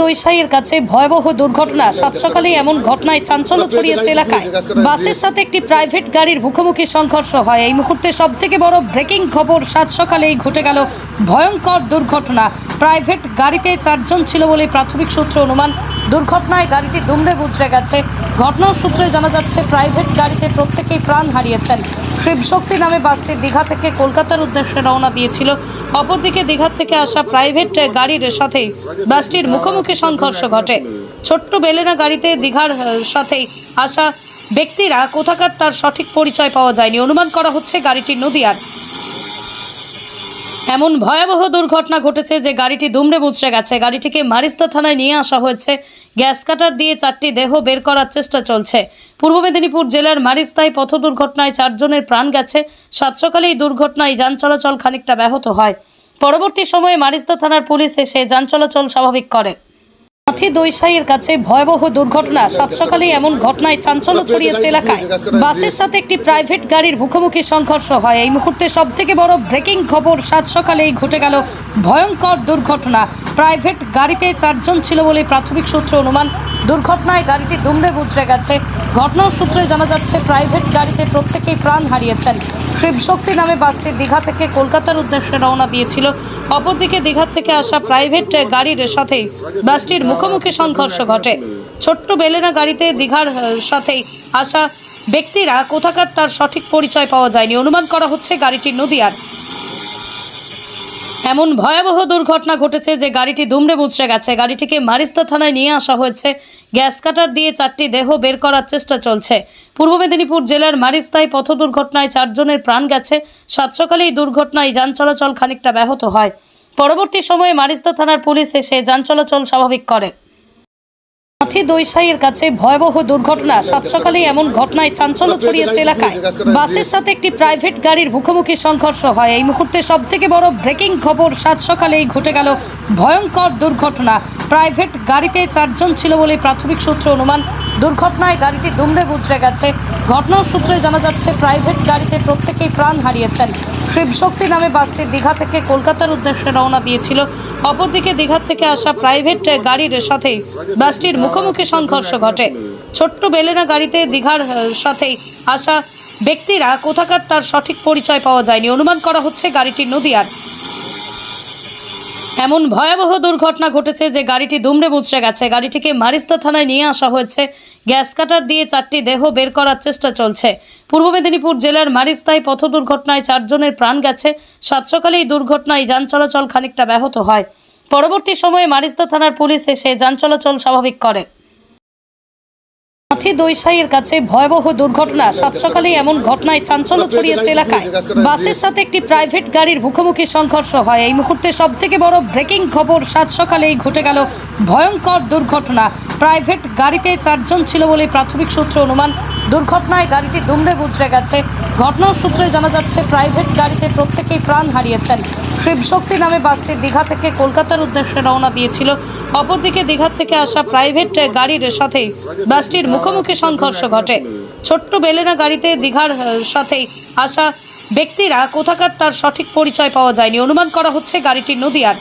দইসাইয়ের কাছে ভয়াবহ দুর্ঘটনা। সাত সকালে এমন ঘটনায় চাঞ্চল্য ছড়িয়েছে এলাকায়। বাসের সাথে একটি প্রাইভেট গাড়ির মুখোমুখি সংঘর্ষ হয়। এই মুহূর্তে সবথেকে বড় ব্রেকিং খবর, সাত সকালেই ঘটে গেল ভয়ঙ্কর দুর্ঘটনা। প্রাইভেট গাড়িতে 4 জন ছিল বলে প্রাথমিক সূত্র অনুমান। দুর্ঘটনায় গাড়িটি দুমড়ে মুচড়ে গেছে। ঘটনার সূত্রে জানা যাচ্ছে, প্রাইভেট গাড়িতে প্রত্যেকেই প্রাণ হারিয়েছেন। শিবশক্তি নামে বাসটি দীঘা থেকে কলকাতার উদ্দেশ্যে রওনা দিয়েছিল। অপরদিকে দীঘা থেকে আসা প্রাইভেট গাড়ির সাথেই বাসটির মুখোমুখি সংঘর্ষ ঘটে। ছোট্ট বেলেনা গাড়িতে দীঘার সাথেই আসা ব্যক্তিরা কোথাকার তার সঠিক পরিচয় পাওয়া যায়নি। অনুমান করা হচ্ছে গাড়িটি নদিয়ার। এমন ভয়াবহ দুর্ঘটনা ঘটেছে যে গাড়িটি দুমড়ে মুচড়ে গেছে। গাড়িটিকে মারিস্তা থানায় নিয়ে আসা হয়েছে। গ্যাস কাটার দিয়ে 4টি দেহ বের করার চেষ্টা চলছে। পূর্ব মেদিনীপুর জেলার মারিস্তায় পথ দুর্ঘটনায় 4 জনের প্রাণ গেছে। সাত সকালে এই দুর্ঘটনায় যান চলাচল খানিকটা ব্যাহত হয়। পরবর্তী সময়ে মারিস্তা থানার পুলিশ এসে যান চলাচল স্বাভাবিক করে। দইসাইয়ের কাছে ভয়াবহ দুর্ঘটনা। সাত সকালে এমন ঘটনায় চাঞ্চল্য ছড়িয়েছে এলাকায়। বাসের সাথে একটি প্রাইভেট গাড়ির মুখোমুখি সংঘর্ষ হয়। এই মুহূর্তে সবথেকে বড় ব্রেকিং খবর, সাত সকালেই ঘটে গেল ভয়ঙ্কর দুর্ঘটনা। প্রাইভেট গাড়িতে 4 জন ছিল বলে প্রাথমিক সূত্র অনুমান। দুর্ঘটনায় গাড়িটি দুমড়ে মুচড়ে গেছে। ঘটনার সূত্রে জানা যাচ্ছে, প্রাইভেট গাড়িতে প্রত্যেকেই প্রাণ হারিয়েছেন। শিবশক্তি নামে বাসটি দীঘা থেকে কলকাতার উদ্দেশ্যে রওনা দিয়েছিল। অপরদিকে দীঘা থেকে আসা প্রাইভেট গাড়ির সাথেই বাসটির মুখোমুখি সংঘর্ষ ঘটে। ছোট্ট বেলেনা গাড়িতে দীঘার সাথেই আসা ব্যক্তিরা কোথাকার তার সঠিক পরিচয় পাওয়া যায়নি। অনুমান করা হচ্ছে গাড়িটি নদিয়ার। এমন ভয়াবহ দুর্ঘটনা ঘটেছে যে গাড়িটি দুমড়ে মুচড়ে গেছে। গাড়িটিকে মারিস্তা থানায় নিয়ে আসা হয়েছে। গ্যাস কাটার দিয়ে 4টি দেহ বের করার চেষ্টা চলছে। পূর্ব মেদিনীপুর জেলার মারিস্তায় পথ দুর্ঘটনায় 4 জনের প্রাণ গেছে। সাত সকালে এই দুর্ঘটনায় যান চলাচল খানিকটা ব্যাহত হয়। পরবর্তী সময়ে মারিস্তা থানার পুলিশ এসে যান চলাচল স্বাভাবিক করে। দইসাইয়ের কাছে ভয়াবহ দুর্ঘটনা। সাত সকালে এমন ঘটনায় চাঞ্চল্য ছড়িয়েছে এলাকায়। বাসের সাথে একটি প্রাইভেট গাড়ির মুখোমুখি সংঘর্ষ হয়। এই মুহূর্তে সবথেকে বড় ব্রেকিং খবর, সাত সকালেই ঘটে গেল ভয়ঙ্কর দুর্ঘটনা। প্রাইভেট গাড়িতে 4 জন ছিল বলে প্রাথমিক সূত্র অনুমান। দুর্ঘটনায় গাড়িটি দুমড়ে মুচড়ে গেছে। ঘটনার সূত্রে জানা যাচ্ছে, প্রাইভেট গাড়িতে প্রত্যেকেই প্রাণ হারিয়েছেন। শিবশক্তি নামে বাসটি দীঘা থেকে কলকাতার উদ্দেশ্যে রওনা দিয়েছিল। অপরদিকে দীঘা থেকে আসা প্রাইভেট গাড়ির সাথেই বাসটির মুখোমুখি সংঘর্ষ ঘটে। ছোট্ট বেলেনা গাড়িতে দীঘার সাথেই আসা ব্যক্তিরা কোথাকার তার সঠিক পরিচয় পাওয়া যায়নি। অনুমান করা হচ্ছে গাড়িটি নদিয়ার। এমন ভয়াবহ দুর্ঘটনা ঘটেছে যে গাড়িটি দুমড়ে মুচড়ে গেছে। গাড়িটিকে মারিস্তা থানায় নিয়ে আসা হয়েছে। গ্যাস কাটার দিয়ে 4টি দেহ বের করার চেষ্টা চলছে। পূর্ব মেদিনীপুর জেলার মারিস্তায় পথ দুর্ঘটনায় 4 জনের প্রাণ গেছে। সাত সকালে এই দুর্ঘটনায় যান চলাচল খানিকটা ব্যাহত হয়। পরবর্তী সময়ে মারিস্তা থানার পুলিশ এসে যান চলাচল স্বাভাবিক করে। দইসাইয়ের কাছে ভয়াবহ দুর্ঘটনা। সাত সকালে এমন ঘটনায় চাঞ্চল্য ছড়িয়েছে এলাকায়। বাসের সাথে একটি প্রাইভেট গাড়ির মুখোমুখি সংঘর্ষ হয়। এই মুহূর্তে সবথেকে বড় ব্রেকিং খবর, সাত সকালেই ঘটে গেল ভয়ঙ্কর দুর্ঘটনা। প্রাইভেট গাড়িতে 4 জন ছিল বলে প্রাথমিক সূত্র অনুমান। দুর্ঘটনায় গাড়িটি দুমড়ে মুচড়ে গেছে। ঘটনার সূত্রে জানা যাচ্ছে, প্রাইভেট গাড়িতে প্রত্যেকেই প্রাণ হারিয়েছেন। শিবশক্তি নামে বাসটি দীঘা থেকে কলকাতার উদ্দেশ্যে রওনা দিয়েছিল। অপরদিকে দীঘা থেকে আসা প্রাইভেট গাড়ির সাথেই বাসটির মুখোমুখি সংঘর্ষ ঘটে। ছোট্ট বেলেনা গাড়িতে দীঘার সাথেই আসা ব্যক্তিরা কোথাকার তার সঠিক পরিচয় পাওয়া যায়নি। অনুমান করা হচ্ছে গাড়িটি নদিয়ার।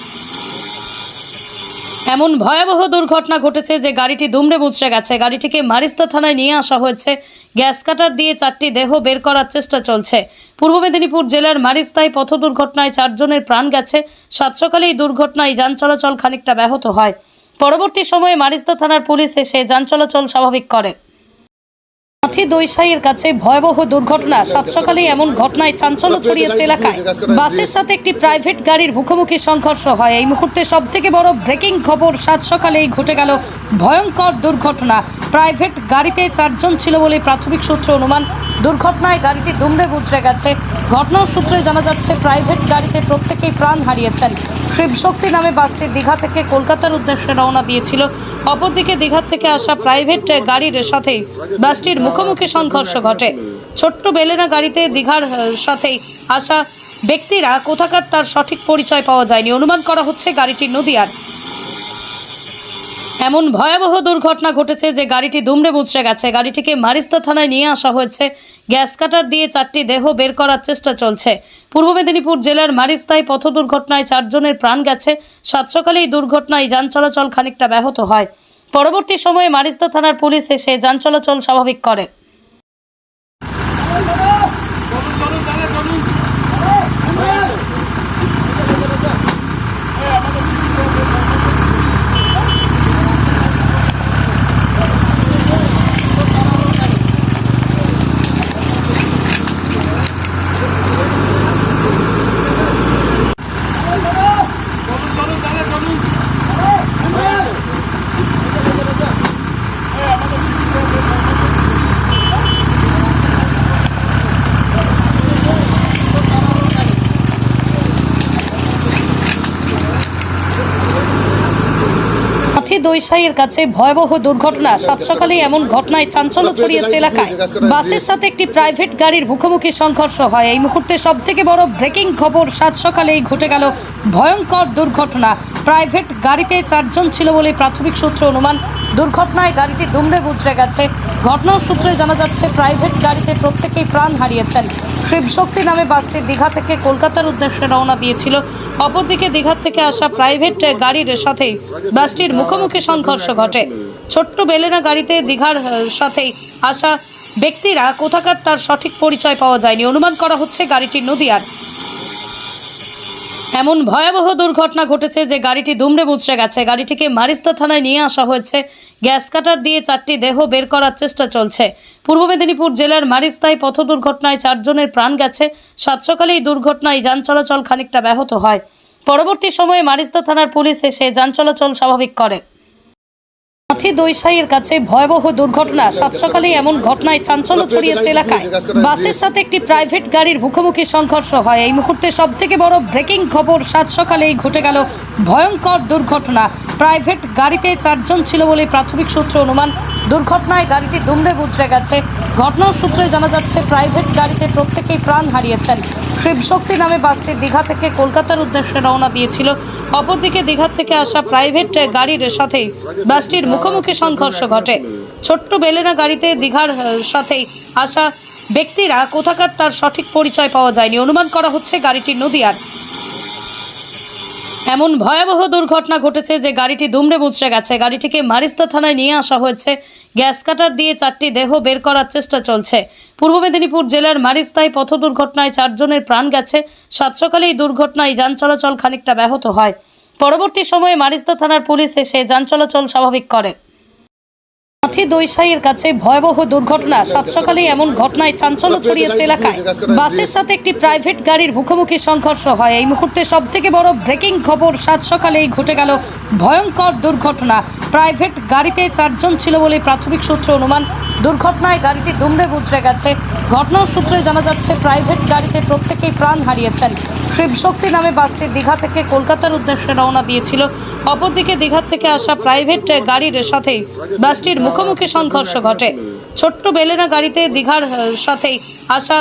এমন ভয়াবহ দুর্ঘটনা ঘটেছে যে গাড়িটি দুমড়ে মুচড়ে গেছে। গাড়িটিকে মারিস্তা থানায় নিয়ে আসা হয়েছে। গ্যাস কাটার দিয়ে 4টি দেহ বের করার চেষ্টা চলছে। পূর্ব মেদিনীপুর জেলার মারিস্তায় পথ দুর্ঘটনায় 4 জনের প্রাণ গেছে। সাত সকালে এই দুর্ঘটনায় যান চলাচল খানিকটা ব্যাহত হয়। পরবর্তী সময়ে মারিস্তা থানার পুলিশ এসে যান চলাচল স্বাভাবিক করে। দইসাইয়ের কাছে ভয়াবহ দুর্ঘটনা। সাত সকালে এমন ঘটনায় চাঞ্চল্য ছড়িয়েছে এলাকায়। বাসের সাথে একটি প্রাইভেট গাড়ির মুখোমুখি সংঘর্ষ হয়। এই মুহূর্তে সবথেকে বড় ব্রেকিং খবর, সাত সকালেই ঘটে গেল ভয়ঙ্কর দুর্ঘটনা। প্রাইভেট গাড়িতে 4 জন ছিল বলে প্রাথমিক সূত্র অনুমান। দুর্ঘটনায় গাড়িটি দুমড়ে মুচড়ে গেছে। ঘটনার সূত্রে জানা যাচ্ছে, প্রাইভেট গাড়িতে প্রত্যেকেই প্রাণ হারিয়েছেন। শিবশক্তি নামে বাসটি দীঘা থেকে কলকাতার উদ্দেশ্যে রওনা দিয়েছিল। অপরদিকে দীঘা থেকে আসা প্রাইভেট গাড়ির সাথেই বাসটির মুখোমুখি সংঘর্ষ ঘটে। ছোট্ট বেলেনা গাড়িতে দীঘার সাথেই আসা ব্যক্তিরা কোথাকার তার সঠিক পরিচয় পাওয়া যায়নি। অনুমান করা হচ্ছে গাড়িটি নদিয়ার। এমন ভয়াবহ দুর্ঘটনা ঘটেছে যে গাড়িটি দুমড়ে মুচড়ে গেছে। গাড়িটিকে মারিস্তা থানায় নিয়ে আসা হয়েছে। গ্যাস কাটার দিয়ে 4টি দেহ বের করার চেষ্টা চলছে। পূর্ব মেদিনীপুর জেলার মারিস্তায় পথ দুর্ঘটনায় 4 জনের প্রাণ গেছে। সাত সকালে এই দুর্ঘটনায় যান চলাচল খানিকটা ব্যাহত হয়। পরবর্তী সময়ে মারিস্তা থানার পুলিশ এসে যান চলাচল স্বাভাবিক করে। দইসাইয়ের কাছে ভয়াবহ দুর্ঘটনা। সাত সকালে এমন ঘটনায় চাঞ্চল্য ছড়িয়েছে এলাকায়। বাসের সাথে একটি প্রাইভেট গাড়ির মুখোমুখি সংঘর্ষ হয়। এই মুহূর্তে সবথেকে বড় ব্রেকিং খবর, সাত সকালেই ঘটে গেল ভয়ঙ্কর দুর্ঘটনা। প্রাইভেট গাড়িতে 4 জন ছিল বলে প্রাথমিক সূত্রে অনুমান। দুর্ঘটনায় গাড়িটি দুমড়ে মুচড়ে গেছে। ঘটনার সূত্রে জানা যাচ্ছে প্রাইভেট গাড়িতে প্রত্যেকেই প্রাণ হারিয়েছেন। শিবশক্তি নামে বাসটি দীঘা থেকে কলকাতার উদ্দেশ্যে রওনা দিয়েছিল। অপরদিকে দীঘা থেকে আসা প্রাইভেট গাড়ির সাথে বাসটির মুখোমুখি সংঘর্ষ ঘটে। ছোট্ট বেলেনা গাড়িতে দীঘার সাথে আসা ব্যক্তিরা কোথাকার তার সঠিক পরিচয় পাওয়া যায়নি। অনুমান করা হচ্ছে গাড়িটি নদিয়ার। এমন ভয়াবহ দুর্ঘটনা ঘটেছে যে গাড়িটি দুমড়ে মুচড়ে গেছে। গাড়িটিকে মারিস্তা থানায় নিয়ে আসা হয়েছে। গ্যাস কাটার দিয়ে 4টি দেহ বের করার চেষ্টা চলছে। পূর্ব মেদিনীপুর জেলার মারিস্তায় পথ দুর্ঘটনায় 4 জনের প্রাণ গেছে। সাত সকালে এই দুর্ঘটনায় যান চলাচল খানিকটা ব্যাহত হয়। পরবর্তী সময়ে মারিস্তা থানার পুলিশ এসে যান চলাচল স্বাভাবিক করে। দইসাইয়ের কাছে ভয়াবহ দুর্ঘটনা। সাত সকালে এমন ঘটনায় চাঞ্চল্য ছড়িয়েছে এলাকায়। বাসের সাথে একটি প্রাইভেট গাড়ির মুখোমুখি সংঘর্ষ হয়। এই মুহূর্তে সবথেকে বড় ব্রেকিং খবর, সাত সকালেই ঘটে গেল ভয়ঙ্কর দুর্ঘটনা। প্রাইভেট গাড়িতে 4 জন ছিল বলে প্রাথমিক সূত্রে অনুমান। দুর্ঘটনায় গাড়িটি দুমড়ে মুচড়ে গেছে। ঘটনার সূত্রে জানা যাচ্ছে প্রাইভেট গাড়িতে প্রত্যেকেই প্রাণ হারিয়েছেন। শিবশক্তি নামে বাসটি দীঘা থেকে কলকাতার উদ্দেশ্যে রওনা দিয়েছিল। অপরদিকে দীঘা থেকে আসা প্রাইভেট গাড়ির সাথে বাসটির মুখোমুখি সংঘর্ষ ঘটে। ছোট্ট বেলেনা গাড়িতে দীঘার সাথে আসা ব্যক্তিরা কোথাকার তার সঠিক পরিচয় পাওয়া যায়নি। অনুমান করা হচ্ছে গাড়িটি নদিয়ার। এমন ভয়াবহ দুর্ঘটনা ঘটেছে যে গাড়িটি দুমড়ে মুচড়ে গেছে। গাড়িটিকে মারিস্তা থানায় নিয়ে আসা হয়েছে। গ্যাস কাটার দিয়ে 4টি দেহ বের করার চেষ্টা চলছে। পূর্ব মেদিনীপুর জেলার মারিস্তায় পথ দুর্ঘটনায় 4 জনের প্রাণ গেছে। সাত সকালে এই দুর্ঘটনায় যান চলাচল খানিকটা ব্যাহত হয়। পরবর্তী সময়ে মারিস্তা থানার পুলিশ এসে যান চলাচল স্বাভাবিক করে। দইসাইয়ের কাছে ভয়াবহ দুর্ঘটনা। সাত সকালে এমন ঘটনায় চাঞ্চল্য ছড়িয়েছে এলাকায়। বাসের সাথে একটি প্রাইভেট গাড়ির মুখোমুখি সংঘর্ষ হয়। এই মুহূর্তে সবথেকে বড় ব্রেকিং খবর, সাত সকালেই ঘটে গেল ভয়ঙ্কর দুর্ঘটনা। প্রাইভেট গাড়িতে 4 জন ছিল বলে প্রাথমিক সূত্রে অনুমান। দুর্ঘটনায় গাড়িটি দুমড়ে মুচড়ে গেছে। ঘটনার সূত্রে জানা যাচ্ছে প্রাইভেট গাড়িতে প্রত্যেকেই প্রাণ হারিয়েছেন। শিবশক্তি নামে বাসটি দীঘা থেকে কলকাতার উদ্দেশ্যে রওনা দিয়েছিল। অপরদিকে দীঘা থেকে আসা প্রাইভেট গাড়ির সাথে বাসটির মুখোমুখি সংঘর্ষ ঘটে। ছোট্ট বেলেনা গাড়িতে দীঘার সাথে আসা